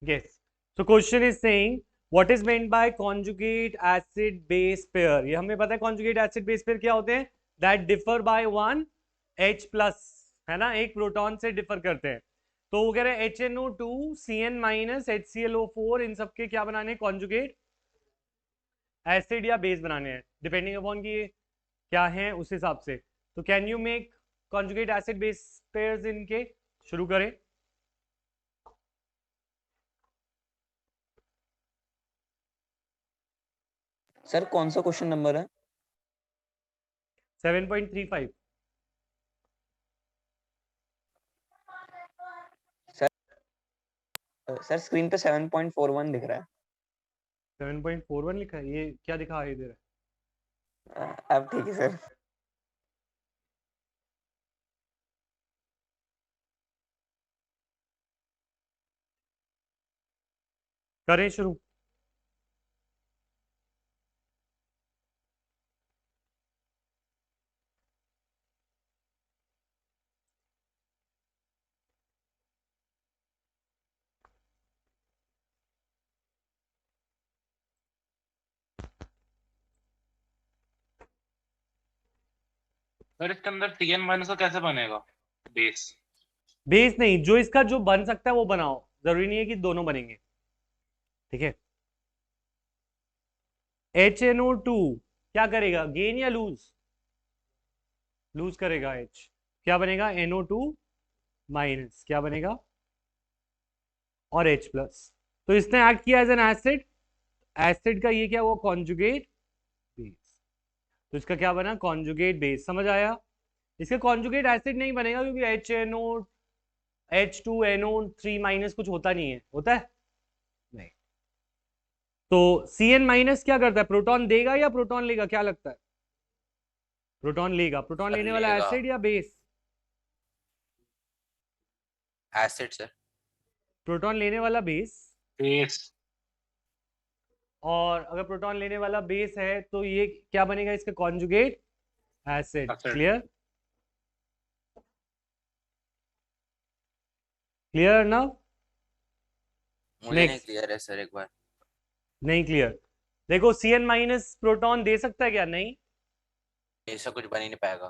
Yes. So question is saying what is meant by conjugate acid base pair. ये हमें पता है conjugate acid base pair क्या होते हैं, that differ by one H plus, है ना, एक प्रोटॉन से डिफर करते हैं। तो वो कह रहे हैं HNO2 CN माइनस HClO4 इन सबके क्या बनाने हैं, कॉन्जुगेट एसिड या बेस बनाने हैं, डिपेंडिंग अपॉन कि ये क्या है उस हिसाब से। तो can you make conjugate acid base pairs इनके, शुरू करें। सर कौन सा क्वेश्चन नंबर है? 7.35। सर स्क्रीन पे 7.41 दिख रहा 7.41 लिखा है, ये क्या दिखा है इधर? है। अब ठीक है सर। करें शुरू। सर इसके अंदर CN माइनस का कैसे बनेगा बेस? बेस नहीं, जो इसका जो बन सकता है वो बनाओ, जरूरी नहीं है कि दोनों बनेंगे, ठीक है। HNO2 क्या करेगा, गेन या लूज? लूज करेगा H, क्या बनेगा NO2 माइनस, क्या बनेगा, और H प्लस। तो इसने एक्ट किया एज एन एसिड, एसिड का ये क्या हुआ, कॉन्जुगेट बेस। तो इसका क्या बना, कॉन्जुगेट बेस, समझ आया। इसका कॉन्जुगेट एसिड नहीं बनेगा क्योंकि H2NO3 माइनस कुछ होता नहीं है, होता है नहीं। तो Cn माइनस क्या करता है, प्रोटॉन देगा या प्रोटॉन लेगा, क्या लगता है? प्रोटॉन लेगा। प्रोटॉन लेने वाला एसिड या बेस? Acid sir. प्रोटॉन लेने वाला बेस। बेस। और अगर प्रोटॉन लेने वाला बेस है तो ये क्या बनेगा, इसका कॉन्जुगेट एसिड। क्लियर, क्लियर ना? मुझे नहीं क्लियर है सर, एक बार। नहीं क्लियर, देखो Cn माइनस प्रोटॉन दे सकता है क्या, नहीं, ऐसा कुछ बन ही नहीं पाएगा।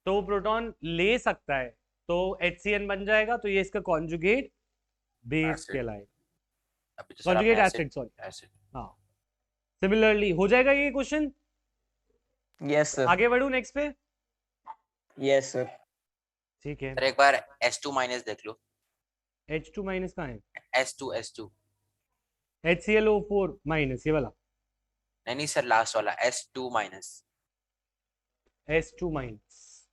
तो वो प्रोटॉन ले सकता है, तो HCN बन जाएगा, तो ये इसका कॉन्जुगेट बेस कहलाएगा, कॉन्जुगेट एसिड, सॉरी। हाँ, सिमिलरली हो जाएगा ये क्वेश्चन। Yes sir. आगे बढ़ू नेक्स्ट पे। Yes sir. ठीक है, सर एक बार H2 माइनस देख लो। H2 माइनस कहाँ है? S2 HClO4 माइनस, ये वाला नहीं सर, लास्ट वाला S2 माइनस। S2 माइनस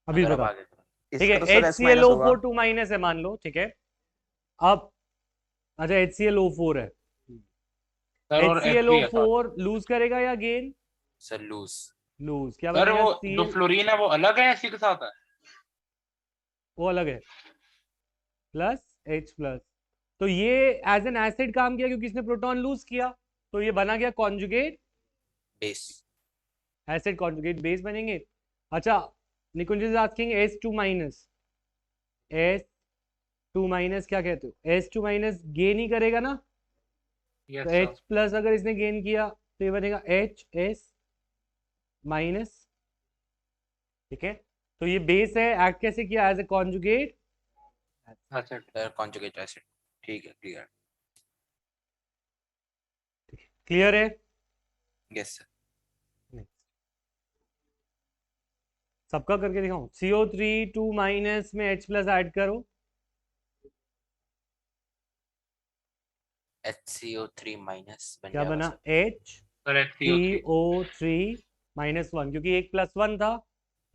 अभी बता, ठीक है। इसका तो सर S माइनस होगा। HClO4 2 माइनस है मान लो, ठीक है। अब अच्छा HClO4 है, HClO4 लूज करेगा या गेन? Sir lose. लूज, क्या सर बनेगा? वो जो फ्लोरीन है वो अलग है, इसी के साथ है? वो अलग है, प्लस H प्लस। तो ये एज एन एसिड काम किया क्योंकि इसने प्रोटॉन लूज किया, तो ये बना गया conjugate base. Acid, conjugate base बनेंगे। अच्छा, Nikunj is asking S2 minus, S2 minus क्या कहते हो, S2 माइनस गेन ही करेगा ना, तो H प्लस अगर इसने गेन किया तो ये बनेगा HS माइनस, ठीक है। तो ये बेस है, एक्ट कैसे किया, as a conjugate sir conjugate acid, ठीक है, क्लियर। क्लियर है? Yes sir. सबका करके दिखाऊं, CO3 2 माइनस में H प्लस ऐड करो, HCO3 माइनस बन क्या बना, HCO3 माइनस 1, क्योंकि एक प्लस 1 था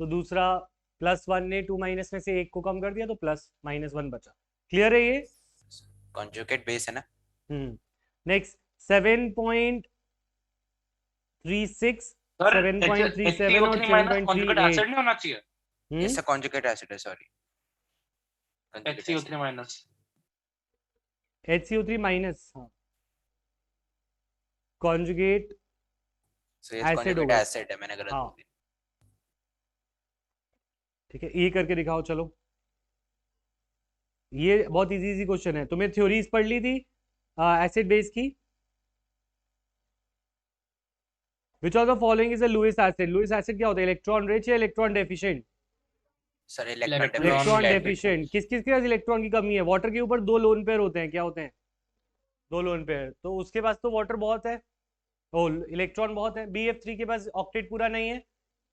तो दूसरा प्लस 1 ने 2 माइनस में से एक को कम कर दिया, तो प्लस माइनस 1 बचा। क्लियर है ये? कॉन्जुगेट बेस है ना। नेक्स्ट 7.36 7.37 और 7.38 एसिड नहीं होना चाहिए। इससे कॉन्जुगेट एसिड है, sorry. HCO3 minus, HCO3 minus, हाँ, कॉन्जुगेट एसिड होगा, एसिड है, मैंने गलत बोल दिया। ठीक है, ये करके दिखाओ चलो। ये बहुत इजी इजी क्वेश्चन है, तुम्हें थ्योरीज पढ़ ली थी, एसिड बेस की? Which of the following is a Lewis acid? Lewis acid क्या होता है? इलेक्ट्रॉन रिच या electron deficient? Sir electron deficient. किस किस के पास इलेक्ट्रॉन की कमी है? वाटर के ऊपर 2 लोन पेयर होते हैं, क्या होते हैं? 2 लोन पेयर, तो उसके पास तो वाटर बहुत है, ओ इलेक्ट्रॉन बहुत है। BF3 के पास ऑक्टेट पूरा नहीं है,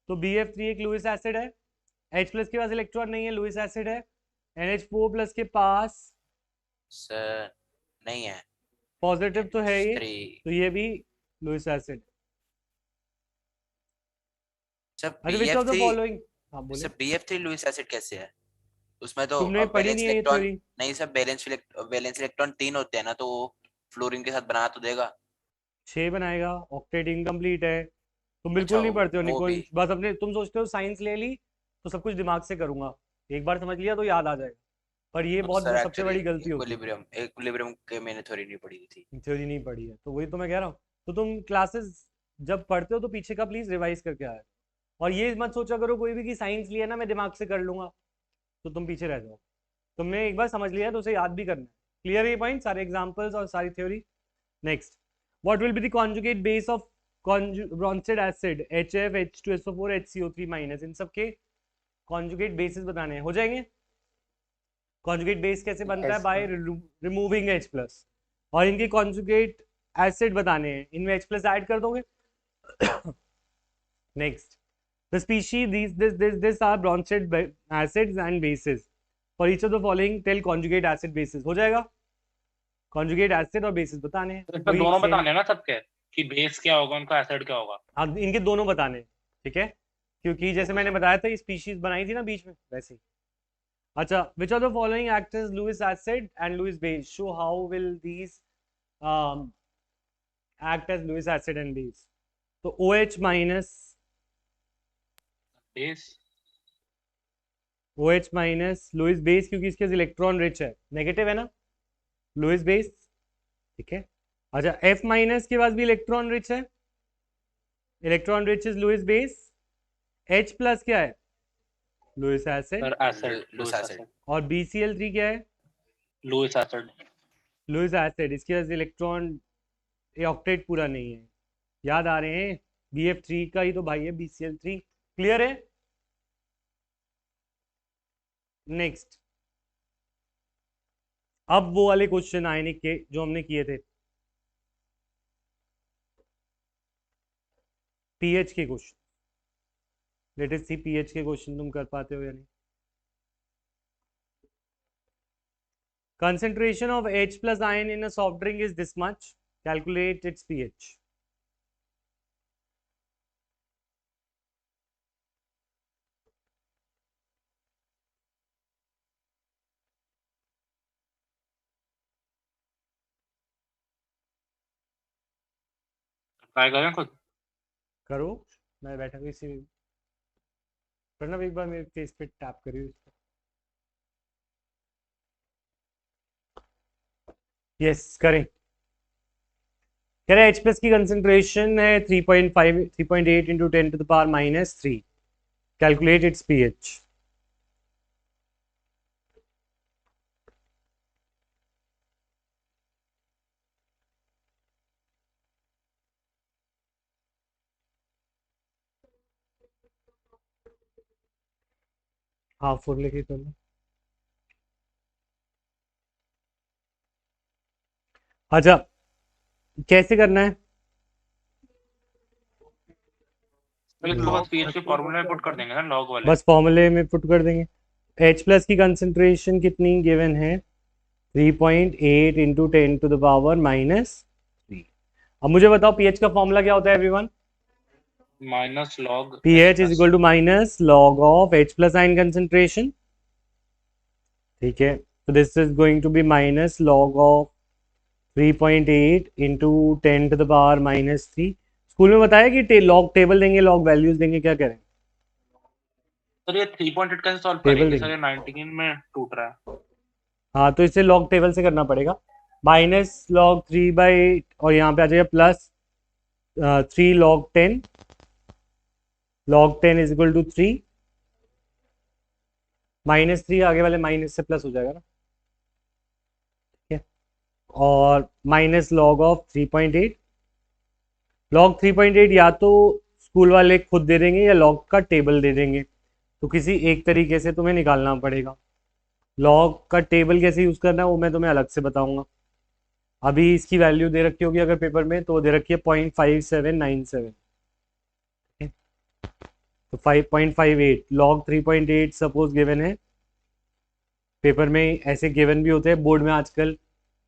तो BF3 एक लुईस एसिड है। H प्लस के पास इलेक्ट्रॉन नहीं है, लुईस एसिड है। NH4 प्लस के पास सर नहीं है। पॉजिटिव तो है ये, 3 तो ये भी लुईस एसिड। सर अच्छा, विच ऑफ द BF3 फॉलोइंग? हाँ बोले। सर BF3 लुईस एसिड कैसे है? उसमें तो तुमने पढ़ी वैलेंस नहीं है ये इलेक्ट्रॉन थ्योरी? नहीं सर, वैलेंस इलेक्ट्रॉन 3 होते हैं ना, तो वो फ्लोरीन के साथ बना तो देगा। 6 बनाएगा, ऑक्टेट इनकम्प्लीट है। तुम अच्छा बिल्कुल नहीं पढ़ते हो वो भी। निकोल, बस अपने तुम सोचते हो साइंस ले ली तो सब कुछ दिमाग से करूंगा, एक बार समझ लिया तो याद आ जाएगा, पर ये तो बहुत सर सबसे एक्चुअली बड़ी गलती होती है। इक्विलिब्रियम के मैंने थ्योरी नहीं पढ़ी थी। थ्योरी नहीं पढ़ी है, तो वही तो मैं कह रहा हूँ। तो तुम क्लासेस जब पढ़ते हो तो पीछे का प्लीज रिवाइज करके आए, और ये मत सोचा करो कोई भी कि साइंस लिया ना मैं दिमाग से कर लूंगा, तो तुम पीछे रह जाओ। तुमने एक बार समझ लिया तो उसे याद भी करना है। क्लियर ये पॉइंट, सारे एग्जांपल्स और सारी theory. Next, what will be the conjugate base of Bronsted acid HF H2SO4 HCO3 minus? इन सब के कॉन्जुगेट बेसिस बताने हैं, हो जाएंगे? कॉन्जुगेट बेस कैसे बनता है? Yes, by removing H plus, और इनके कॉन्जुगेट एसिड बताने हैं, इनमें H प्लस ऐड कर दोगे। Next, the species this are branched acids and bases for each of the following tell conjugate acid bases। हो जाएगा? conjugate acid और bases बताने हैं, तो इसमें वही दोनों same। बताने हैं ना सबके, कि बेस क्या होगा उनका, एसिड क्या होगा। हाँ, इनके दोनों बताने हैं, ठीक है, क्योंकि जैसे मैंने बताया था स्पीशीज बनाई थी ना बीच में, वैसे ही। अच्छा, which of the following act as Lewis acid and Lewis base? show how will these act as Lewis acid and base? तो OH minus, base OH minus Lewis base, क्योंकि इसके इलेक्ट्रॉन रिच है, नेगेटिव है ना Lewis base, ठीक है। अच्छा, F minus के पास भी इलेक्ट्रॉन रिच है, electron rich is Lewis base. H plus क्या है? Lewis acid. Sir acid, Lewis Lewis acid. Acid, और BCl3 क्या है? Lewis acid. Lewis acid. इसके पास इलेक्ट्रॉन ऑक्टेट पूरा नहीं है, याद आ रहे हैं? BF3 का ही तो भाई है BCl3। क्लियर है? नेक्स्ट, अब वो वाले क्वेश्चन आए के जो हमने किए थे, पीएच के क्वेश्चन। लेट अस सी पीएच के क्वेश्चन तुम कर पाते हो या नहीं। concentration of H plus ion in a soft drink is this much, calculate its pH। Try करें खुद। करो, मैं बैठा हूँ इसी प्रणव, एक बार मेरे फेस पे टैप करिए। यस करें। कह रहे H प्लस की कंसेंट्रेशन है 3.5 3.8 into 10 to the power -3, calculate its pH. हाँ, फॉर्मूले की करना। अच्छा, कैसे करना है? तो इसको बस पीएच के फॉर्मूले में पुट कर देंगे ना, लॉग वाले। बस फॉर्मूले में पुट कर देंगे। H प्लस की कंसेंट्रेशन कितनी गिवन है? 3.8 इंटू 10 टू द पावर -3। अब मुझे बताओ पीएच का फॉर्मूला क्या होता है everyone? Minus log pH is equal to minus log of H plus ion concentration, ठीक है। तो this is going to be minus log of 3.8 into 10 to the power -3। School में बताया कि लॉग टेबल देंगे, लॉग वैल्यूज देंगे, क्या करें? सर ये 3.8 कैसे सॉल्व टेबल करेंगे? देंगे। सर ये 19 में टूट रहा है। हाँ, तो इसे लॉग टेबल से करना पड़ेगा। माइनस लॉग 3/, और यहाँ पे आ जाएगा plus 3 log 10, log 10 is equal to 3, -3 आगे वाले माइनस से प्लस हो जाएगा ना, ठीक है। और माइनस लॉग ऑफ 3.8। लॉग 3.8 या तो स्कूल वाले खुद दे देंगे या लॉग का टेबल दे देंगे, तो किसी एक तरीके से तुम्हें निकालना पड़ेगा। लॉग का टेबल कैसे यूज करना है वो मैं तुम्हें अलग से बताऊंगा। अभी इसकी वैल्यू दे रखी होगी अगर पेपर में, तो दे रखी है 0.5797, तो 5.58 लॉग 3.8 सपोज गिवन है। पेपर में ऐसे गिवन भी होते हैं, बोर्ड में आजकल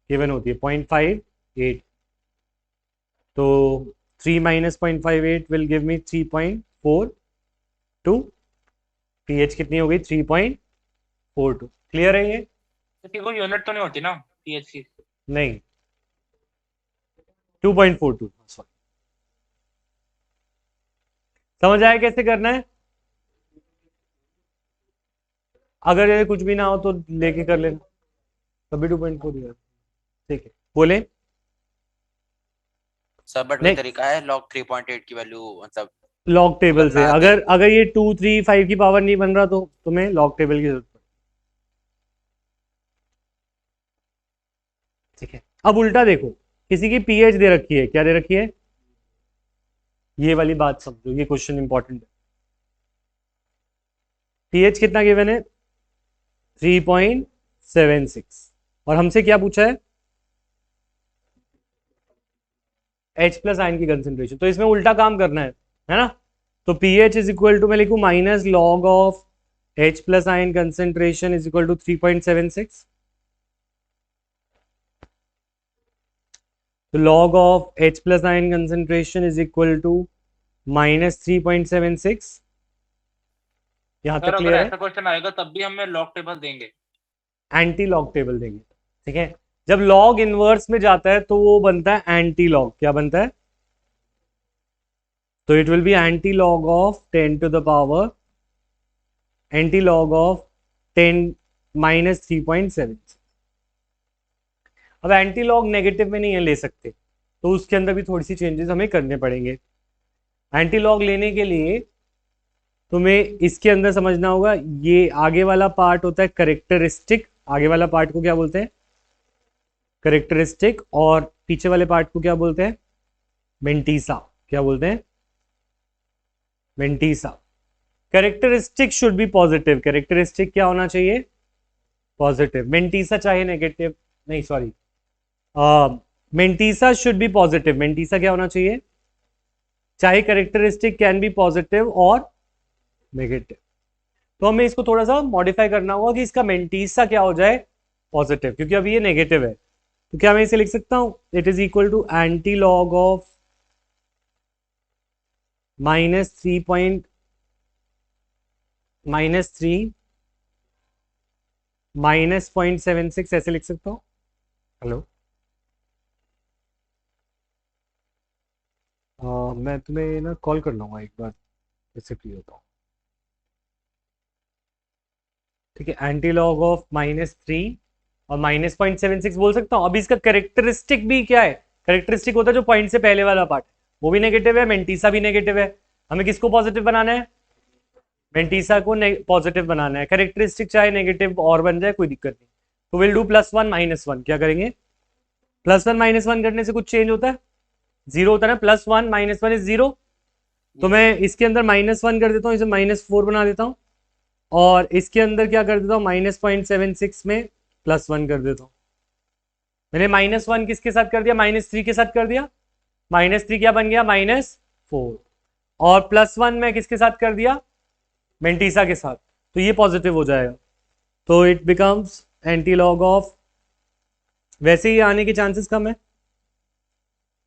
गिवन होती है 0.58, तो 3 minus 0.58 will give me 3.42। PH कितनी हो गई? 3.42। क्लियर है ये? इसकी कोई यूनिट तो नहीं होती ना पीएच की? नहीं, 2.42। सॉरी, समझ आया कैसे करना है? अगर ये कुछ भी ना हो तो लेके कर लेना, तभी 2.4 दिया। ठीक है, बोले सर बट वही तरीका है लॉग 3.8 की वैल्यू मतलब लॉग टेबल से। बदला अगर अगर ये 2 3 5 की पावर नहीं बन रहा तो तुम्हें लॉग टेबल की जरूरत पड़ेगी। ठीक है, अब उल्टा देखो, किसी की पीएच दे रखी है, क्या दे रखी है? ये वाली बात समझो, ये क्वेश्चन इंपॉर्टेंट है। पीएच कितना गिवन है? 3.76, और हमसे क्या पूछा है? H प्लस आयन की कंसेंट्रेशन। तो इसमें उल्टा काम करना है ना? तो पीएच इज इक्वल टू, मैं लिखूं minus log of H plus ion concentration is equal to 3.76। तो log of H plus ion concentration is equal to minus 3.76। यहां सर तक अगर क्लियर है? ऐसा क्वेश्चन आएगा तब भी हमें लॉग टेबल देंगे? एंटी लॉग टेबल देंगे। ठीक है, जब लॉग इनवर्स में जाता है तो वो बनता है एंटी लॉग। क्या बनता है? तो it will be anti log of 10 to the power, anti log of 10 minus 3.7। अब एंटी लॉग नेगेटिव में नहीं है ले सकते, तो उसके अंदर भी थोड़ी सी चेंजेस हमें करने पड़ेंगे। एंटी लॉग लेने के लिए तुम्हें इसके अंदर समझना होगा, ये आगे वाला पार्ट होता है करेक्टरिस्टिक। आगे वाला पार्ट को क्या बोलते हैं? करेक्टरिस्टिक। और पीछे वाले पार्ट को क्या बोलते हैं? मेंटीसा। क्या बोलते हैं? Mantissa. Characteristic should be positive. Characteristic क्या होना चाहिए? पॉजिटिव। मेंटीसा चाहे नेगेटिव, नहीं sorry, mantissa should be positive. Mantissa क्या होना चाहिए? चाहे करेक्टरिस्टिक कैन बी पॉजिटिव और नेगेटिव। तो हमें इसको थोड़ा सा मॉडिफाई करना होगा कि इसका मेंटीसा क्या हो जाए? पॉजिटिव, क्योंकि अभी ये नेगेटिव है। तो क्या मैं इसे लिख सकता हूं? It is equal to anti log of minus 3 minus 0.76, ऐसे लिख सकता हूं। हेलो, मैं तुम्हें ना कॉल कर लूंगा एक बार, जैसे फ्री होता हूँ। ठीक है, एंटी लॉग ऑफ -3 और -0.76 बोल सकता हूँ। अभी इसका करेक्टरिस्टिक भी क्या है? करेक्टरिस्टिक होता है जो पॉइंट से पहले वाला पार्ट, वो भी नेगेटिव है, मेंटीसा भी नेगेटिव है। हमें किसको पॉजिटिव बनाना है? मेंटीसा को पॉजिटिव बनाना है। करेक्टरिस्टिक चाहे नेगेटिव और बन जाए, कोई दिक्कत नहीं। तो विल डू +1 -1। क्या करेंगे? +1 -1 करने से कुछ चेंज होता है? 0 होता है ना। +1 -1 इज 0। तो मैं इसके अंदर -1 कर देता हूँ, इसे -4 बना देता हूँ, और इसके अंदर क्या कर देता हूँ? -0.76 में +1 कर देता हूँ। मैंने -1 किसके साथ कर दिया? -3 के साथ कर दिया। -3 क्या बन गया? -4। और +1 में किसके साथ कर दिया? मेंटीसा के साथ। तो ये पॉजिटिव हो जाएगा, तो it becomes anti log of. वैसे ही आने के चांसेस कम है,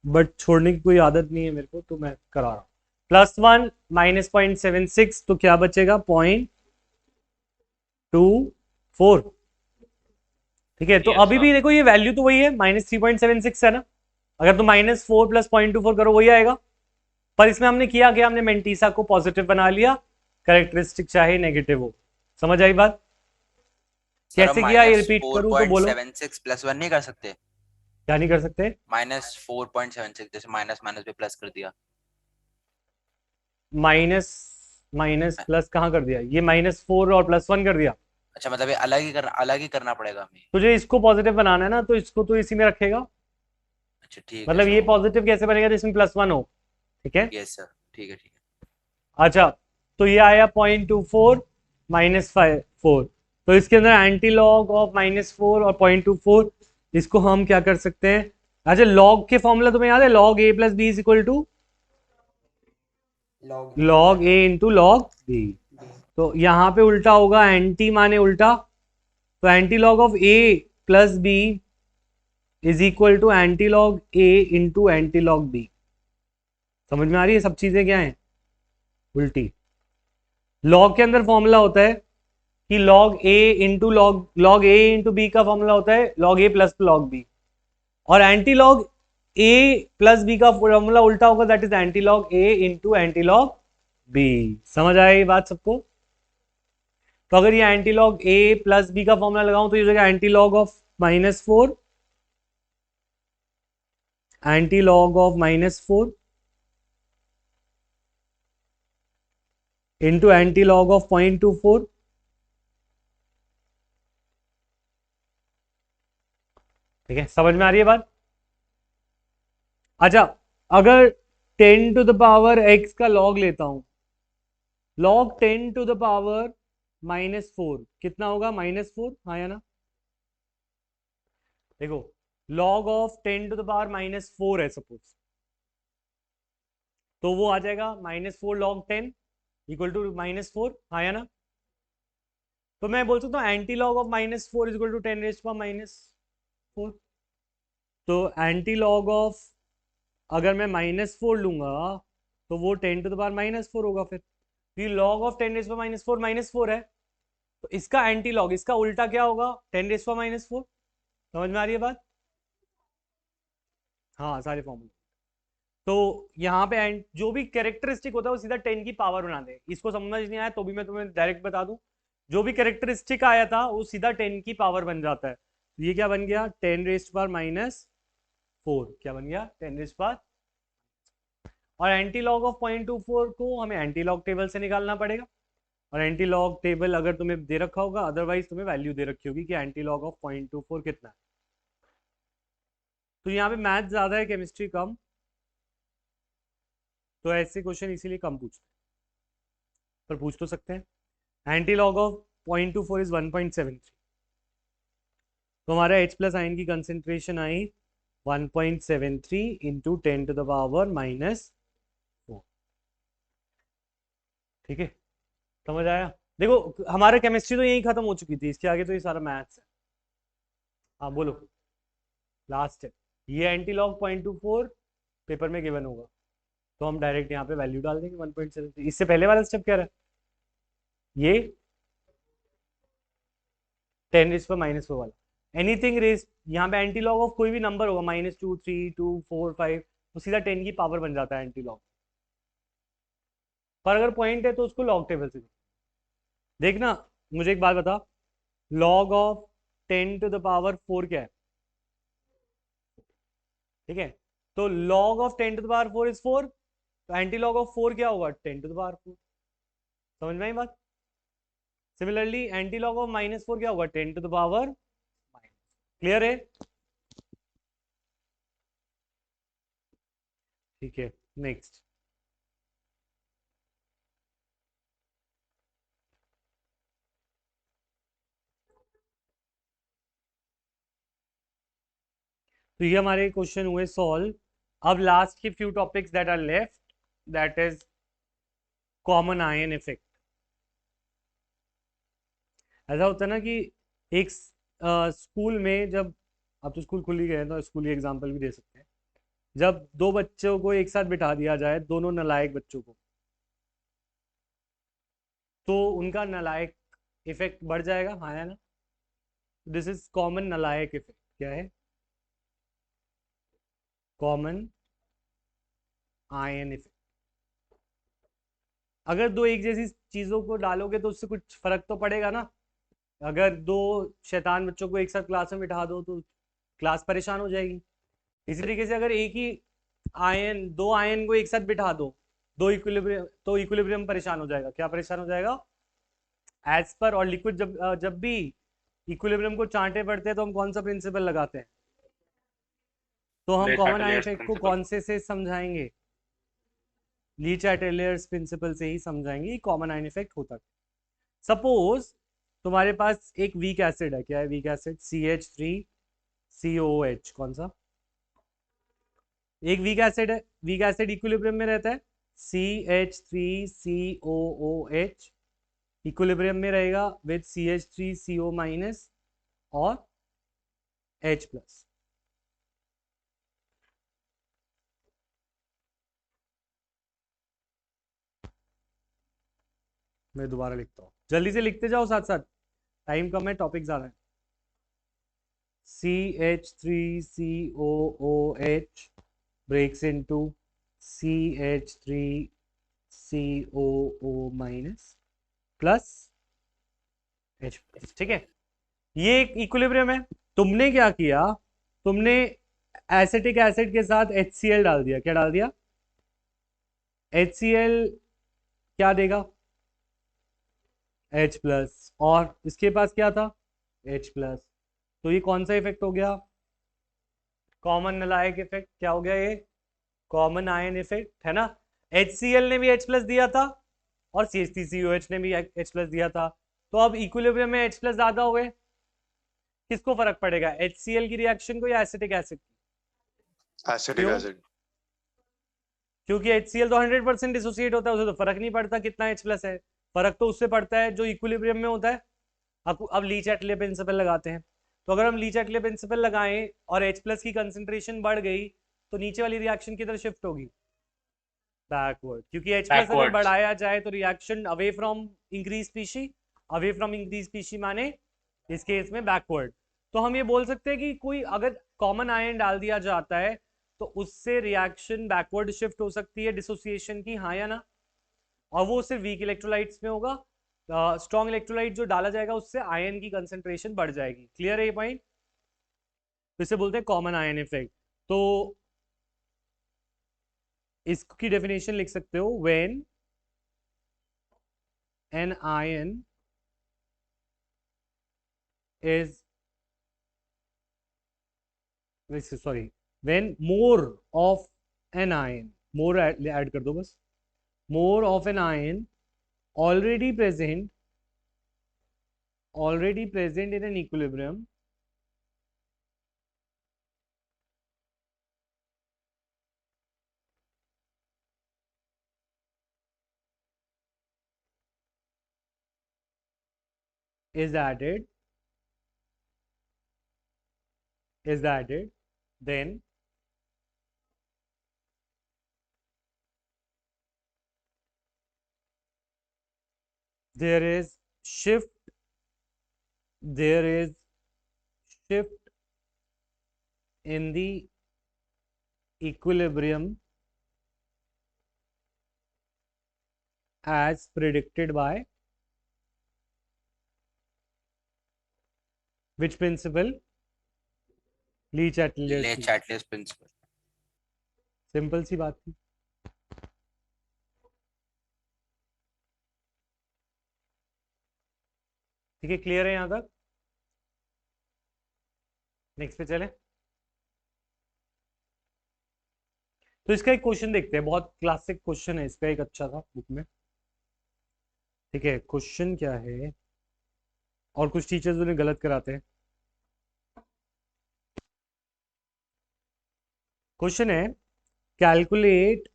बट छोड़ने की कोई आदत नहीं है मेरे को, तो मैं करा रहा हूँ। +1 -0.76, तो क्या बचेगा? 0.24। ठीक है, तो Yes, अभी भी देखो ये वैल्यू तो वही है, -3.76 है ना। अगर तुम -4 + 0.24 करो वही आएगा, पर इसमें हमने किया कि हमने मेंटीसा को पॉजिटिव बना लिया, करेक्टरिस्टिक चाहे नेगेटिव हो। समझ आई बात? कैसे किया ये रिपीट करूं तो बोलो। -4.76 +1 नहीं कर सकते? क्या नहीं कर सकते? -4.76 जैसे माइनस माइनस पे प्लस कर दिया। माइनस माइनस प्लस कहाँ कर दिया? ये -4 और +1 कर दिया। अच्छा मतलब ये अलग ही करना पड़ेगा हमें। तुझे इसको पॉजिटिव बनाना है ना, तो इसको तो इसी में रखेगा। अच्छा ठीक है मतलब सर। ये पॉजिटिव कैसे बनेगा जिसमें +1 हो, ठीक है। यस सर, ठीक है ठीक है। अच्छा, तो ये आया 0.24 -4। तो इसके अंदर एंटी लॉग ऑफ -4 और 0.24, इसको हम क्या कर सकते हैं। अच्छा, लॉग के फॉर्मूला तुम्हें याद है, log a + b is equal to log a into log b। तो यहाँ पे उल्टा होगा, एंटी माने उल्टा, तो anti log of a + b is equal to anti log a into anti log b। समझ में आ रही है सब चीजें क्या है, उल्टी। लॉग के अंदर फॉर्मूला होता है कि log a into log a into B का फॉर्मूला होता है log a plus log B, और anti log a plus B का फॉर्मूला उल्टा होगा, that is anti log a into anti log B. समझ आया ये बात सबको। तो अगर ये anti log a plus B का फॉर्मूला लगाऊं तो ये हो जाएगा anti log of -4, anti log of -4 into anti log of 0.24। ठीक है, समझ में आ रही है बात। अच्छा, अगर 10 टू द पावर x का लॉग लेता हूं, लॉग 10 टू द पावर -4 कितना होगा, -4, हाँ या ना। देखो, log of 10 to the power -4 है सपोज, तो वो आ जाएगा -4 लॉग 10 इक्वल टू -4, हाँ या ना। तो मैं बोल सकता हूँ anti log of -4 is equal to 10⁻⁴। तो एंटी लॉग ऑफ, अगर मैं -4 लूंगा तो वो 10 टू द पावर -4 होगा। फिर लॉग ऑफ 10⁻⁴ -4 है, तो इसका एंटी लॉग, इसका उल्टा क्या होगा, 10⁻⁴। समझ में आ रही है बात। हाँ, सारे फॉर्मूले। तो यहाँ पे जो भी कैरेक्टरिस्टिक होता है वो सीधा 10 की पावर बना दे। इसको समझ नहीं आया तो भी मैं तुम्हें डायरेक्ट बता दूं, जो भी कैरेक्टरिस्टिक आया था वो सीधा 10 की पावर बन जाता है। तो ये क्या बन गया, 10⁻⁴ क्या बन गया, 10⁻। और एंटी लॉग ऑफ 0.24 को हमें एंटी लॉग टेबल से निकालना पड़ेगा, और एंटी लॉग टेबल अगर तुम्हें दे रखा होगा, अदरवाइज तुम्हें वैल्यू दे रखी होगी कि एंटी लॉग ऑफ 0.24 कितना है। तो यहाँ पे मैथ ज्यादा है, केमिस्ट्री कम, तो ऐसे क्वेश्चन इसीलिए कम पूछते हैं, पर पूछ तो सकते हैं। एंटी लॉग ऑफ 0.24 इज 1.73, तो हमारा H+ आयन की कंसेंट्रेशन आई 1.73 इंटू 10 टू द पावर -4। ठीक है, समझ आया। देखो, हमारा केमिस्ट्री तो यही खत्म हो चुकी थी, इसके आगे तो ये सारा मैथ्स है। हाँ बोलो, लास्ट है ये एंटी लॉग 0.24 पेपर में गिवन होगा, तो हम डायरेक्ट यहाँ पे वैल्यू डाल देंगे 1.73। इससे पहले वाला स्टेप क्या रहा है, ये 10⁻⁴ वाला एनीथिंग रेस, यहाँ पे एंटी लॉग ऑफ कोई भी नंबर होगा, -2 3 2 4 5, तो सीधा 10 की पावर बन जाता है एंटी लॉग। पर अगर पॉइंट है तो उसको लॉग टेबल से देखना। मुझे एक बात बता, log of 10 to the power 4 क्या है, ठीक है। तो log of 10 to the power 4 is 4, तो एंटी लॉग ऑफ 4 क्या होगा, 10 टू द पावर 4। समझ में आई बात। सिमिलरली एंटी लॉग ऑफ -4 क्या होगा, 10 टू द पावर। क्लियर है, ठीक है। नेक्स्ट, तो ये हमारे क्वेश्चन हुए सॉल्व। अब लास्ट के few topics that are left, that is common ion effect. ऐसा होता है ना कि एक स्कूल में, जब अब तो स्कूल खुल ही गए हैं तो स्कूल की एग्जांपल भी दे सकते हैं, जब दो बच्चों को एक साथ बिठा दिया जाए, दोनों नालायक बच्चों को, तो उनका नालायक इफेक्ट बढ़ जाएगा, हाँ या ना। दिस इज कॉमन नालायक इफेक्ट। क्या है, कॉमन आयन इफेक्ट। अगर दो एक जैसी चीजों को डालोगे तो उससे कुछ फर्क तो पड़ेगा ना। अगर दो शैतान बच्चों को एक साथ क्लास में बिठा दो तो क्लास परेशान हो जाएगी। इसी तरीके से अगर एक ही आयन, दो आयन को एक साथ बिठा दो, दो इक्विलिब्रियम, तो इक्विलिब्रियम परेशान हो जाएगा। क्या परेशान हो जाएगा, एज पर, और लिक्विड जब भी इक्विलिब्रियम को चांटे पड़ते हैं तो हम कौन सा प्रिंसिपल लगाते हैं? तो हम ले कॉमन आयन चैटलियर्स इफेक्ट को प्रिंसिपल। कौन से समझाएंगे? ली चैटलियर्स प्रिंसिपल से ही समझाएंगे कॉमन आयन इफेक्ट होता है। सपोज तुम्हारे पास एक वीक एसिड है, क्या है वीक एसिड? CH3COOH। कौन सा? एक वीक एसिड है, वीक एसिड इक्विलिब्रियम में रहता है, CH3COOH इक्विलिब्रियम में रहेगा विद CH3CO माइनस और H प्लस। मैं दोबारा लिखता हूँ, जल्दी से लिखते जाओ साथ साथ, टाइम कम है, टॉपिक ज्यादा है। CH3COOH breaks into CH3COO minus plus H plus. ठीक है, ये एक इक्विलिब्रियम है। तुमने क्या किया, तुमने एसिटिक एसिड के साथ HCl डाल दिया। क्या डाल दिया? HCl क्या देगा? H प्लस, और इसके पास क्या था? H plus. तो ये कौन सा इफेक्ट हो गया? कॉमन नलायक इफेक्ट। क्या हो गया ये? कॉमन आयन इफेक्ट, है ना। HCl ने भी H प्लस दिया था और CH3COH ने भी H प्लस दिया था, तो अब इक्विलिब्रियम में H प्लस ज्यादा हो गए, किसको फर्क पड़ेगा? HCl की रिएक्शन को या एसिटिक एसिड की? एसिटिक क्यों? एसिड। क्योंकि HCl तो 100% डिसोसिएट होता है, उसे तो फर्क नहीं पड़ता कितना H प्लस है, फर्क तो उससे पड़ता है जो इक्विलिब्रियम में होता है। अब ली चैटले प्रिंसिपल लगाते हैं, तो अगर हम ली चैटले प्रिंसिपल लगाएं और H प्लस की कंसेंट्रेशन बढ़ गई तो नीचे वाली रिएक्शन किधर शिफ्ट होगी? बैकवर्ड, क्योंकि H प्लस अगर Backwards. बढ़ाया जाए तो reaction away from increase species, away from increase species माने इस केस में बैकवर्ड। तो हम ये बोल सकते हैं कि कोई अगर कॉमन आयन डाल दिया जाता है तो उससे रिएक्शन बैकवर्ड शिफ्ट हो सकती है डिसोसिएशन की, हाँ या ना? और वो सिर्फ वीक इलेक्ट्रोलाइट्स में होगा, स्ट्रॉन्ग इलेक्ट्रोलाइट जो डाला जाएगा उससे आयन की कंसेंट्रेशन बढ़ जाएगी। क्लियर है ये पॉइंट? तो इसे बोलते हैं कॉमन आयन इफेक्ट। तो इसकी डेफिनेशन लिख सकते हो, when an ion is sorry when more of an ion, more add कर दो बस, more of an ion already present in an equilibrium is added then there is shift in the equilibrium as predicted by which principle? ली चैटलियर्स ले की। चैटलियर्स principal. Simple सी बात थी। ठीक है, clear है यहां तक? नेक्स्ट पे चले। तो इसका एक क्वेश्चन देखते हैं, बहुत क्लासिक क्वेश्चन है इसका, एक अच्छा था बुक में। ठीक है, क्वेश्चन क्या है, और कुछ टीचर्स उन्हें गलत कराते हैं। क्वेश्चन है, calculate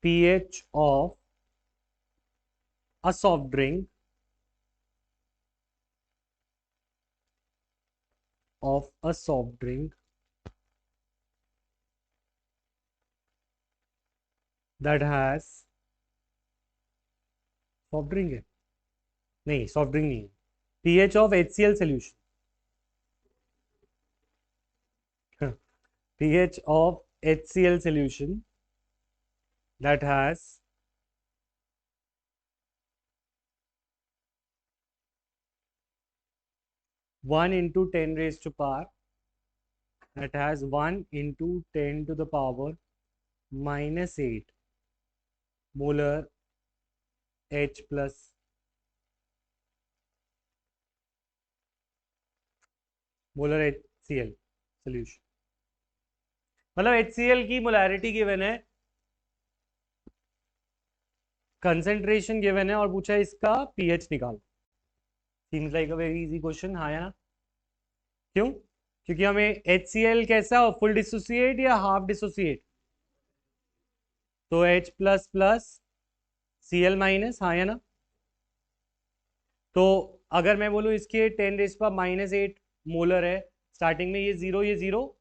pH of a soft drink that has soft drink है, नहीं सॉफ्ट ड्रिंक नहीं है, pH of HCl solution pH of HCl solution that has 1 into 10 raised to power, that has 1 into 10 to the power -8 molar H plus molar HCl solution. मतलब HCl की molarity given है, concentration given है और पूछा है इसका pH निकाल। Seems like a very easy question, हाँ या ना? क्यों? क्योंकि हमें HCl कैसा, फुल डिसोसिएट या हाफ डिसोसिएट? तो H plus plus Cl minus, हाँ या ना? तो अगर मैं बोलूँ इसके 10⁻⁻8 मोलर है, स्टार्टिंग में ये जीरो,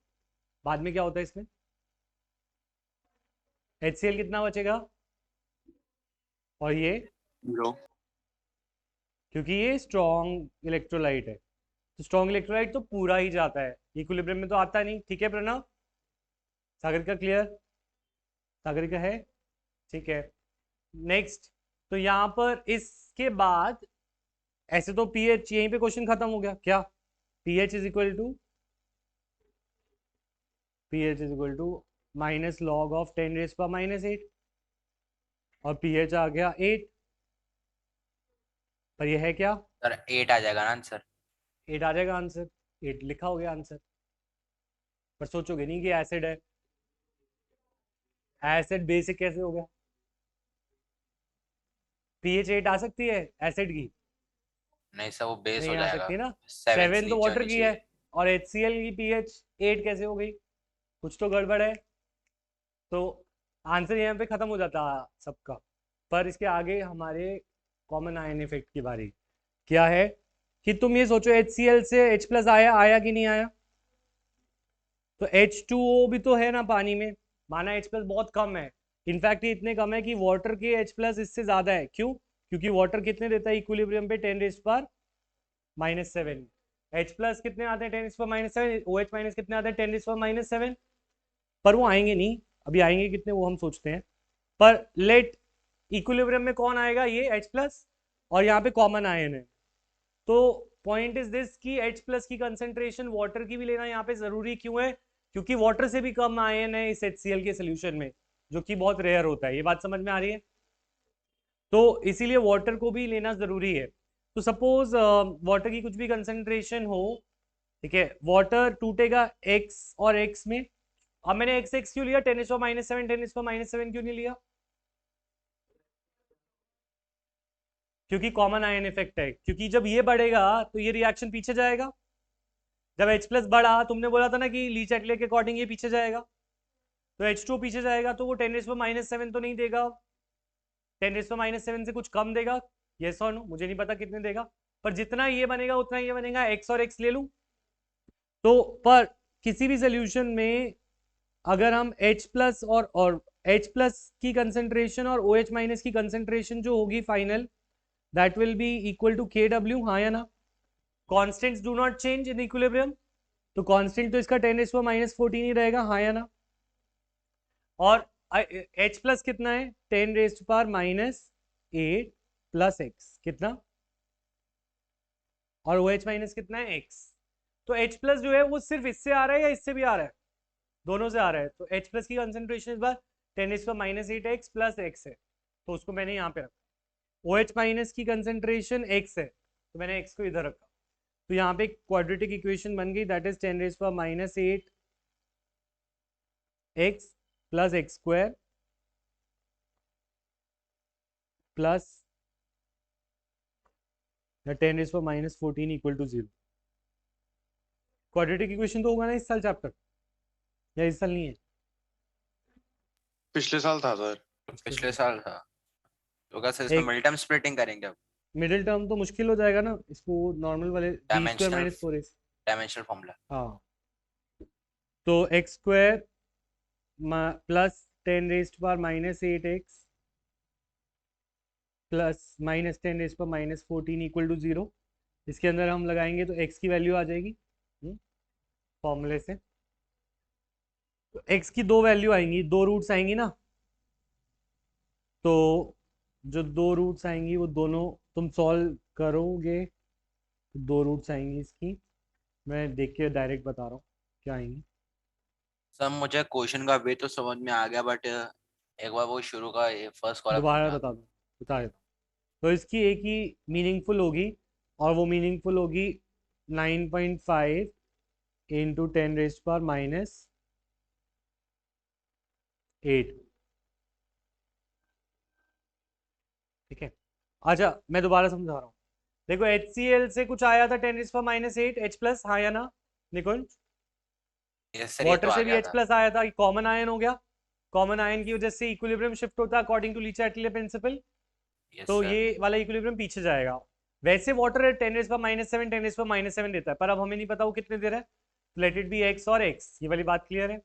बाद में क्या होता है इसमें? HCl कितना बचेगा? और ये 0. क्योंकि ये स्ट्रॉन्ग इलेक्ट्रोलाइट है, तो स्ट्रॉन्ग इलेक्ट्रोलाइट तो पूरा ही जाता है, इक्विलिब्रियम में तो आता नहीं। ठीक है प्रणव, सागर का क्लियर? सागर का है, ठीक है। नेक्स्ट, तो यहाँ पर इसके बाद ऐसे तो पीएच यहीं पे क्वेश्चन खत्म हो गया क्या? PH is equal to minus log of 10⁻⁻8 और पीएच आ गया 8, पर ये है क्या? सर 8 आ जाएगा ना आंसर? 8 आ जाएगा आंसर, 8 लिखा हो गया आंसर। पर सोचोगे नहीं कि एसिड है, एसिड बेसिक कैसे हो गया? पीएच 8 आ सकती है एसिड की? नहीं सर, वो बेस नहीं हो आ जाएगा। सकती ना, 7 7 से तो नीचे वाटर होनी की है चाहिए। और HCl की पीएच 8 कैसे हो गई? कुछ तो गड़बड़ है। तो आंसर यहाँ पे खत्म हो जाता सबका, पर इसके आगे हमारे कॉमन आयन इफेक्ट की बारी। क्या है कि तुम ये सोचो HCl से H प्लस आया कि नहीं आया? तो H2O भी तो है ना पानी में, माना H प्लस बहुत कम है, इनफैक्ट ये इतने कम है कि वाटर के H प्लस इससे ज्यादा है। क्यों? क्योंकि वाटर कितने देता है इक्विलिब्रियम पे? 10⁻⁻7। H प्लस कितने आते हैं? 10⁻⁻7। OH माइनस कितने आते हैं? 10⁻⁻7। पर वो आएंगे नहीं, अभी आएंगे कितने वो हम सोचते हैं। पर लेट इक्विलिब्रियम में कौन आएगा? ये H प्लस, और यहाँ पे कॉमन आयन है। तो पॉइंट इज दिस कि H प्लस की कंसेंट्रेशन वाटर की भी लेना यहाँ पे जरूरी क्यों है? क्योंकि वाटर से भी कम आयन है इस HCl के सोल्यूशन में, जो कि बहुत रेयर होता है। ये बात समझ में आ रही है? तो इसीलिए वाटर को भी लेना जरूरी है। तो सपोज वाटर की कुछ भी कंसेंट्रेशन हो, ठीक है, वाटर टूटेगा X और X में। अब मैंने X क्यों लिया? 10⁻⁻7 10⁻⁻7 क्यों नहीं लिया? क्योंकि कॉमन आयन इफेक्ट है, क्योंकि जब ये बढ़ेगा तो ये रिएक्शन पीछे जाएगा। जब H प्लस बढ़ा, तुमने बोला था ना कि ली चैटले के अकॉर्डिंग ये पीछे जाएगा, तो H2 पीछे जाएगा, तो वो 10⁻⁻7 तो नहीं देगा, 10⁻⁻7 से कुछ कम देगा। यस और नो? मुझे नहीं पता कितने देगा, पर जितना ये बनेगा उतना ये बनेगा। X और X ले लूं तो, पर किसी भी सोल्यूशन में अगर हम H प्लस और H प्लस की कंसेंट्रेशन और OH माइनस की कंसेंट्रेशन जो होगी final, that will be equal to KW, हाँ या ना? Constants do not change in equilibrium, तो कांस्टेंट तो इसका 10⁻⁻14 ही रहेगा, हाँ या ना? और H प्लस कितना है? 10⁻⁻8 प्लस X कितना, और OH माइनस कितना है? X। तो H प्लस जो है वो सिर्फ इससे आ रहा है या इससे भी आ रहा है? दोनों से आ रहा है। तो H प्लस की कंसेंट्रेशन इस बार 10⁻⁻8x प्लस X है, तो उसको मैंने यहाँ पे रखा। OH माइनस की कंसेंट्रेशन X है, तो मैंने X को इधर रखा। तो यहाँ पे क्वाड्रेटिक इक्वेशन बन गई, that is 10⁻⁸ x plus x square plus 10⁻⁻14 equal to 0। Quadratic equation तो होगा ना इस साल चैप्टर, या इस साल नहीं है? पिछले साल था सर. पिछले साल था। तो क्या सर इसमें एक- मिड टर्म स्प्लिटिंग करेंगे अब? मिडिल टर्म तो मुश्किल हो जाएगा ना, इसको नॉर्मल वाले b square dimensional minus 4ac। Dimensional formula. हाँ, तो x square plus 10⁻⁻8x plus minus 10⁻⁻14 equal to 0। इसके अंदर हम लगाएंगे तो x की वैल्यू आ जाएगी फॉर्मूले से। तो x की दो वैल्यू आएंगी, दो रूट्स आएंगी ना, तो जो दो रूट्स आएंगी वो दोनों तुम सॉल्व करोगे, दो रूट्स आएंगी इसकी, मैं देख के डायरेक्ट बता रहा हूँ क्या आएंगी। सर मुझे क्वेश्चन का वे तो समझ में आ गया बट एक बार वो शुरू का फर्स्ट कॉलम दोबारा बता देता तो इसकी एक ही मीनिंगफुल होगी और वो मीनिंगफुल होगी 9.5 इंटू 10⁻⁸ ठीक है। अच्छा मैं दोबारा समझा रहा हूँ, देखो HCl से कुछ आया था 10⁻⁸ H प्लस, हाँ या ना निकुंज? यस सर, ये वाटर तो आ से भी गया H था। प्लस आया था, कॉमन आयन हो गया, कॉमन आयन की वजह से इक्विलिब्रियम शिफ्ट होता है अकॉर्डिंग टू ली-चार्टियर प्रिंसिपल, यस तो सर। ये वाला इक्विलिब्रियम पीछे जाएगा। वैसे वाटर 10⁻⁷ देता है, पर अब हमें नहीं पता वो कितने दे रहा है, लेट इट बी x और x, ये वाली बात क्लियर है?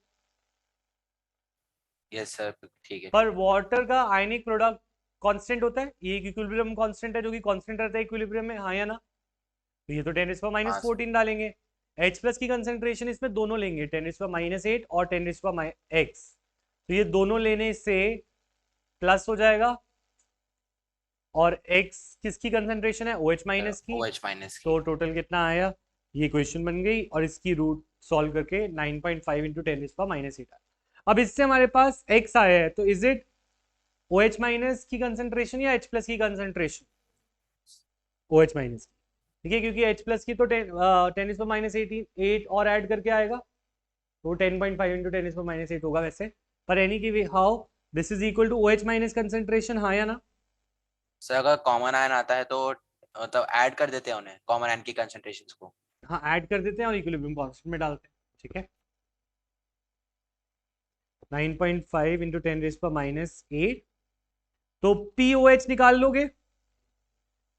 यस सर, ठीक है पर ठीक है। वाटर का आयनिक प्रोडक्ट कांस्टेंट होता है, ये एक इक्विलिब्रियम कांस्टेंट है जो कि कांस्टेंट रहता है इक्विलिब्रियम में, हाँ या ना? तो ये तो 10⁻⁻14 डालेंगे। H प्लस की कंसेंट्रेशन इसमें दोनों लेंगे, 10⁻⁸ और 10⁻x, तो ये दोनों लेने से प्लस हो जाएगा, और x किसकी कंसेंट्रेशन है, OH माइनस की, OH माइनस तो की। टोटल कितना आया, ये क्वेश्चन बन गई, और इसकी रूट सॉल्व करके 9.5 इंटू 10⁻⁸ अब इससे हमारे पास x आया है, तो इज इट OH माइनस की कंसेंट्रेशन या H प्लस की कंसेंट्रेशन? OH माइनस की, ठीक है, क्योंकि H प्लस की तो 10⁻⁸ और ऐड करके आएगा, तो 10.5 इंटू 10⁻⁸ होगा वैसे, पर एनी की way how this is equal to OH minus concentration, हाँ या ना? सर अगर कॉमन आयन आता है तो मतलब ऐड कर देते हैं उन्हें, कॉमन आयन की कंसंट्रेशंस को। हाँ ऐड कर देते हैं और इक्विलिब्रियम कांस्टेंट में डालते हैं, ठीक है। 9.5 इंटू 10⁻⁸, तो POH निकाल लोगे,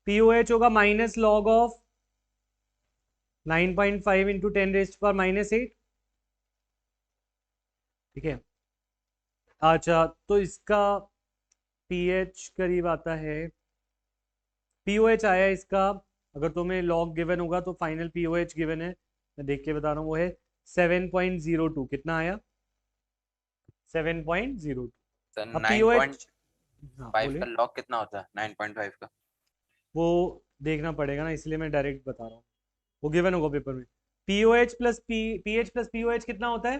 POH होगा माइनस लॉग ऑफ 9.5 इंटू 10⁻⁸, ठीक है। अच्छा तो इसका pH करीब आता है, POH आया इसका, अगर तुम्हें लॉग गिवन होगा तो फाइनल POH गिवन है, मैं देख के बता रहा हूँ, वो है 7.02, कितना आया 7.02। सर अब 9.5 POH, हाँ का बोलिए, लॉग कितना होता है 9.5 का? वो देखना पड़ेगा ना, इसलिए मैं डायरेक्ट बता रहा हूँ, वो गिवन होगा पेपर में। POH plus PH plus POH कितना होता है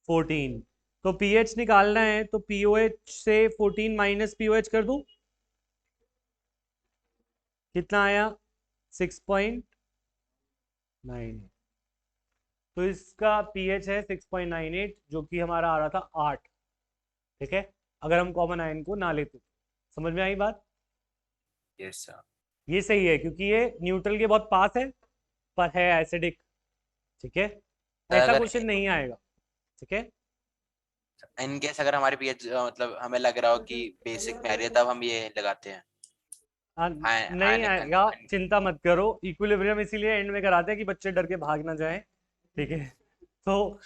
14, तो PH निकालना है तो POH से 14 माइनस POH कर दूं, कितना आया 6.98, तो इसका pH है 6.98, जो कि हमारा आ रहा था 8, ठीक है, अगर हम कॉमन आयन को ना लेते। समझ में आई बात? Yes sir. ये सही है क्योंकि ये न्यूट्रल के बहुत पास है, पर है एसिडिक, ठीक है, ऐसा अगर क्वेश्चन नहीं आएगा, ठीक है। इन केस अगर हमारे पीएच मतलब हमें लग रहा हो कि बेसिक में आ रही है तब हम ये लगाते हैं नहीं आयनिक आएगा, चिंता मत करो, इक्विलिब्रियम इसीलिए एंड में कराते हैं कि बच्चे डर के भाग ना जाएं, ठीक है। तो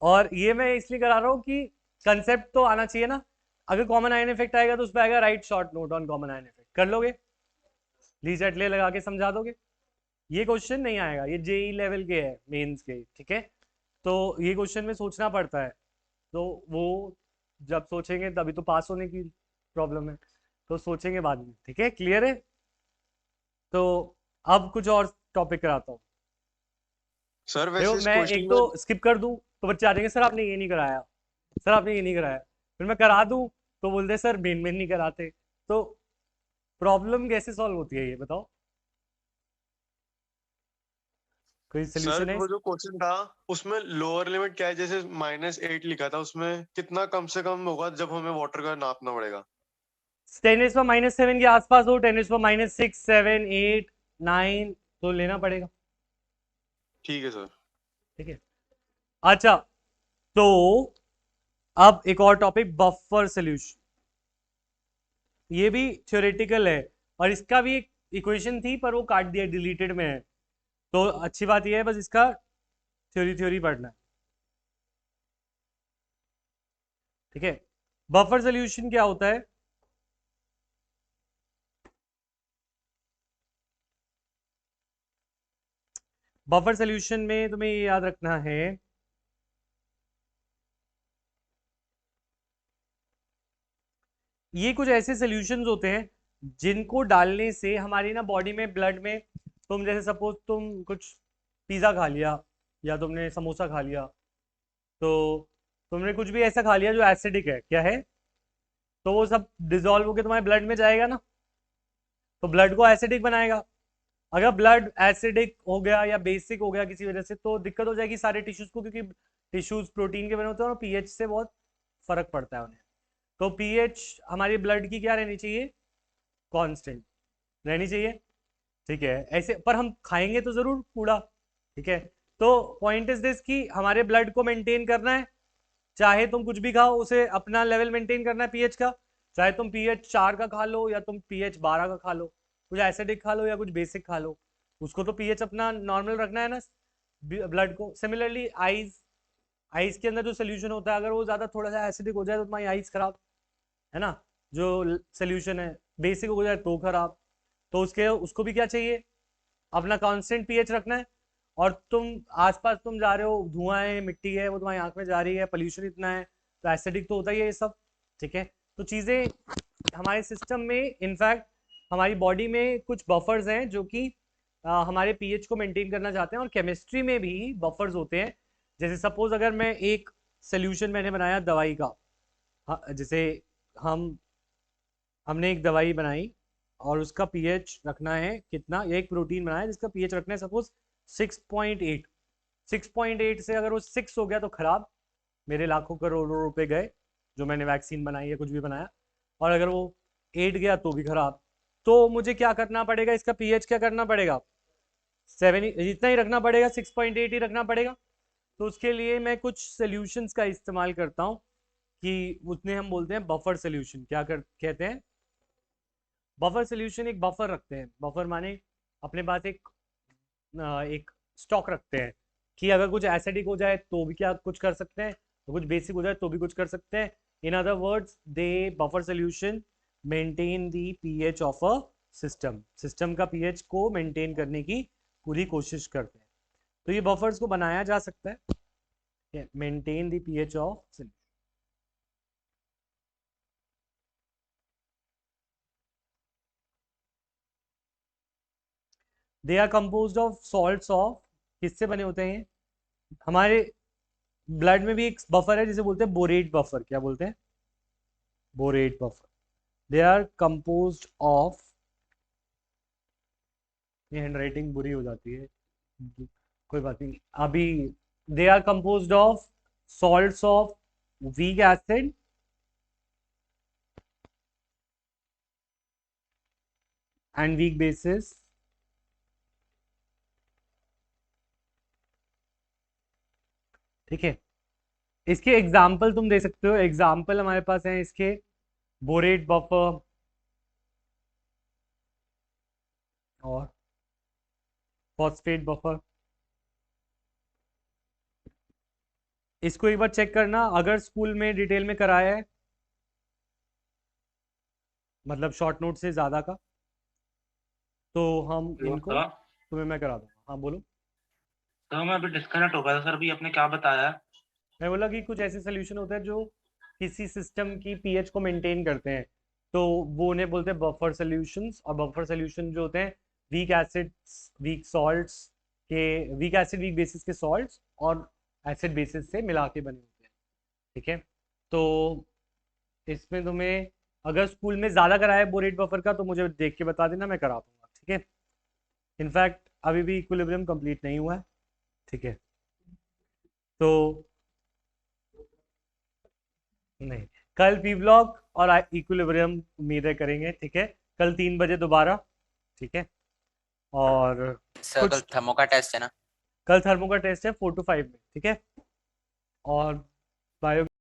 और ये मैं इसलिए करा रहा हूँ कि कंसेप्ट तो आना चाहिए ना, अगर कॉमन आयन इफेक्ट आएगा तो उस पर आएगा right short note on common ion effect, कर लोगे, लीज एटले लगा के समझा दोगे, ये क्वेश्चन नहीं आएगा, ये जेई लेवल के है मेंस के, ठीक है, तो ये क्वेश्चन में सोचना पड़ता है, तो वो जब सोचेंगे तभी तो पास होने की प्रॉब्लम है, तो सोचेंगे बाद में, ठीक है, क्लियर है? तो अब कुछ और टॉपिक कराता हूँ, सर देखो वैसे इस मैं क्वेश्चन एक में तो स्किप कर दूं तो बच्चे आ जाएंगे सर आपने ये नहीं कराया, सर आपने ये नहीं कराया, फिर मैं करा दूं तो बोलते सर मेन मेन नहीं कराते, तो प्रॉब्लम कैसे सॉल्व होती है ये बताओ, कोई सर सोल्यूशन है? वो जो क्वेश्चन था उसमें लोअर लिमिट क्या है, जैसे -8 लिखा था, उसमें कितना कम से कम होगा जब हमें वाटर का नापना पड़ेगा? 10⁻⁷ के आसपास हो, 10⁻�6, 7, 8, 9, तो लेना पड़ेगा, ठीक है सर। ठीक है। अच्छा तो अब एक और टॉपिक, बफर सोल्यूशन, ये भी थ्योरेटिकल है, और इसका भी एक इक्वेशन थी पर वो काट दिया, डिलीटेड में है, तो अच्छी बात यह है बस इसका थ्योरी थ्योरी पढ़ना है, ठीक है। बफर सोल्यूशन क्या होता है, बफर सोल्यूशन में तुम्हें ये याद रखना है, ये कुछ ऐसे सोल्यूशंस होते हैं जिनको डालने से हमारी ना बॉडी में, ब्लड में, तुम जैसे सपोज तुम कुछ पिज़्ज़ा खा लिया या तुमने समोसा खा लिया, तो तुमने कुछ भी ऐसा खा लिया जो एसिडिक है, क्या है, तो वो सब डिजोल्व होकर तुम्हारे ब्लड में जाएगा ना, तो ब्लड को एसिडिक बनाएगा। अगर ब्लड एसिडिक हो गया या बेसिक हो गया किसी वजह से, तो दिक्कत हो जाएगी सारे टिश्यूज को, क्योंकि टिश्यूज प्रोटीन के बने होते हैं और पीएच से बहुत फर्क पड़ता है उन्हें। तो पीएच हमारी ब्लड की क्या रहनी चाहिए, कांस्टेंट रहनी चाहिए, ठीक है। ऐसे पर हम खाएंगे तो जरूर कूड़ा, ठीक है। तो पॉइंट इज दिस कि हमारे ब्लड को मेंटेन करना है, चाहे तुम कुछ भी खाओ उसे अपना लेवल मेंटेन करना है पीएच का, चाहे तुम पीएच 4 का खा लो या तुम पीएच 12 का खा लो, कुछ एसिडिक खा लो या कुछ बेसिक खा लो, उसको तो पीएच अपना नॉर्मल रखना है ना ब्लड को। सिमिलरली आइस के अंदर जो सोल्यूशन होता है, अगर वो ज़्यादा थोड़ा सा एसिडिक हो जाए तो तुम्हारी आइस खराब, है ना, जो सोल्यूशन है बेसिक हो जाए तो खराब। तो उसको भी क्या चाहिए, अपना कांस्टेंट पीएच रखना है। और तुम आसपास तुम जा रहे हो, धुआं है, मिट्टी है, वो तुम्हारी आंख में जा रही है, पोल्यूशन इतना है, तो एसिडिक तो होता ही है ये सब, ठीक है। तो चीज़ें हमारे सिस्टम में, इनफैक्ट हमारी बॉडी में कुछ बफर्स हैं जो कि हमारे पीएच को मेंटेन करना चाहते हैं, और केमिस्ट्री में भी बफर्स होते हैं। जैसे सपोज अगर मैं एक सोल्यूशन मैंने बनाया दवाई का, जैसे हमने एक दवाई बनाई और उसका पीएच रखना है कितना, या एक प्रोटीन बनाया जिसका पीएच रखना है सपोज 6.8। 6.8 से अगर वो 6 हो गया तो खराब, मेरे लाखों करोड़ों रुपए गए जो मैंने वैक्सीन बनाई है कुछ भी बनाया। और अगर वो 8 गया तो भी खराब। तो मुझे क्या करना पड़ेगा, इसका पीएच क्या करना पड़ेगा, 7 इतना ही रखना पड़ेगा, 6.8 ही रखना पड़ेगा। तो उसके लिए मैं कुछ सोल्यूशंस का इस्तेमाल करता हूँ, कि उसने हम बोलते हैं बफर सोल्यूशन। क्या कहते हैं, बफर सोल्यूशन। एक बफर रखते हैं, बफर माने अपने पास एक स्टॉक रखते हैं कि अगर कुछ एसिडिक हो जाए तो भी क्या कुछ कर सकते हैं, तो कुछ बेसिक हो जाए तो भी कुछ कर सकते हैं। In other words they buffer solution maintain the pH of a system का पीएच को मेंटेन करने की पूरी कोशिश करते हैं। तो ये बफर्स को बनाया जा सकता है, maintain the pH of system. They are composed of salts of, किससे बने होते हैं, हमारे ब्लड में भी एक बफर है जिसे बोलते हैं बोरेट बफर। क्या बोलते हैं, borate buffer. They are composed of, ये हैंडराइटिंग बुरी हो जाती है, कोई बात नहीं अभी। They are composed of salts of weak acid and weak bases, ठीक है। इसके एग्जाम्पल तुम दे सकते हो, एग्जाम्पल हमारे पास है इसके, बोरेट बफर और फॉस्फेट बफर। इसको एक बार चेक करना, अगर स्कूल में डिटेल में कराया है, मतलब शॉर्ट नोट से ज़्यादा का, तो हम इनको तुम्हें मैं करा दूंगा। हाँ बोलो। तो मैं अभी डिस्कनेक्ट हो गया था सर, अभी आपने क्या बताया। मैं बोला कि कुछ ऐसे सोल्यूशन होते हैं जो किसी सिस्टम की पीएच को मेंटेन करते हैं, तो वो उन्हें बोलते हैं बफर सोल्यूशंस। और बफर सोल्यूशन जो होते हैं वीक एसिड्स, वीक सॉल्ट्स के, वीक एसिड वीक बेसिस के सॉल्ट्स और एसिड बेसिस से मिला के बने होते हैं, ठीक है। तो इसमें तुम्हें अगर स्कूल में ज़्यादा कराया है बोरेट बफर का तो मुझे देख के बता देना, मैं करा दूंगा, ठीक है। इनफैक्ट अभी भी इक्विलिब्रियम कंप्लीट नहीं हुआ है, ठीक है। तो नहीं, कल पी ब्लॉक और इक्विलिब्रियम उम्मीद है करेंगे, ठीक है। कल 3 बजे दोबारा, ठीक है। और सर कल थर्मो का टेस्ट है ना, कल थर्मो का टेस्ट है 4 to 5 में, ठीक है। और बायो